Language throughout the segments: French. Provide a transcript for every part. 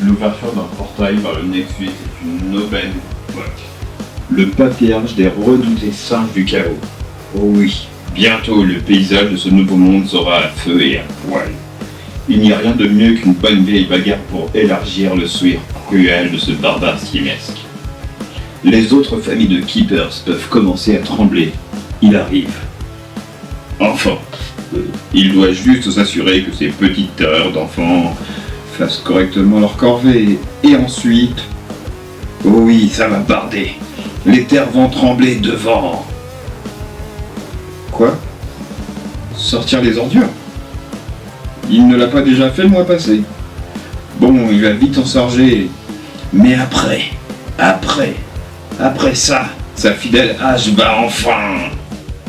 L'ouverture d'un portail vers le Nexus est une aubaine pour Puck. Le patriarche des redoutés singes du chaos. Oh oui, bientôt le paysage de ce nouveau monde sera à feu et à poil. Il n'y a rien de mieux qu'une bonne vieille bagarre pour élargir le sourire cruel de ce barbare slimesque. Les autres familles de Keepers peuvent commencer à trembler. Il arrive. Enfin, il doit juste s'assurer que ces petites terreurs d'enfants fassent correctement leur corvée. Et ensuite... Oh oui, ça va barder. Les terres vont trembler devant... Quoi? Sortir les ordures? Il ne l'a pas déjà fait le mois passé? Bon, il va vite en charger. Mais après ça, sa fidèle hache va enfin...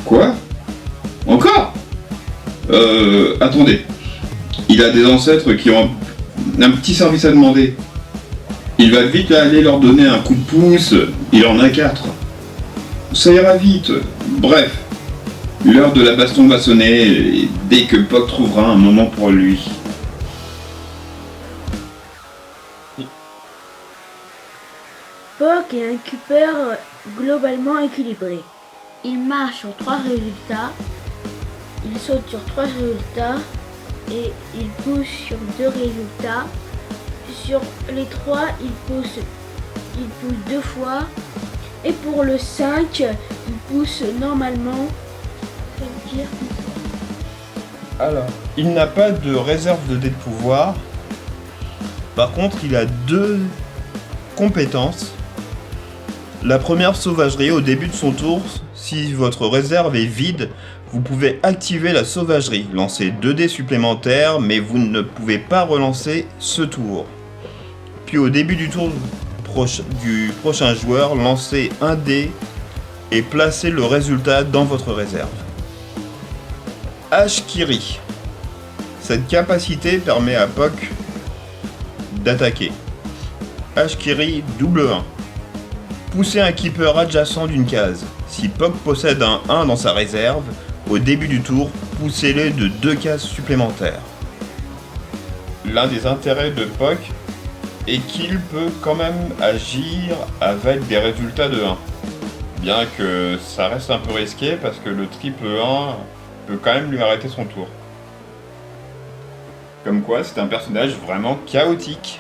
Quoi? Encore? Attendez. Il a des ancêtres qui ont un petit service à demander. Il va vite aller leur donner un coup de pouce. Il en a 4. Ça ira vite. Bref. L'heure de la baston va sonner dès que Puck trouvera un moment pour lui. Puck est un Keeper globalement équilibré. Il marche sur 3 résultats, il saute sur 3 résultats et il pousse sur 2 résultats. Sur les 3, il pousse 2 fois. Et pour le 5, il pousse normalement. Ça veut dire... Alors, il n'a pas de réserve de dés de pouvoir. Par contre, il a 2 compétences. La première, sauvagerie. Au début de son tour, si votre réserve est vide, vous pouvez activer la sauvagerie. Lancer 2 dés supplémentaires, mais vous ne pouvez pas relancer ce tour. Puis au début du tour du prochain joueur, lancez un dé et placez le résultat dans votre réserve. Ashkiri. Cette capacité permet à Puck d'attaquer. Ashkiri double 1. Poussez un keeper adjacent d'une case. Si Puck possède un 1 dans sa réserve, au début du tour, poussez-le de 2 cases supplémentaires. L'un des intérêts de Puck est qu'il peut quand même agir avec des résultats de 1. Bien que ça reste un peu risqué parce que le triple 1 peut quand même lui arrêter son tour. Comme quoi, c'est un personnage vraiment chaotique.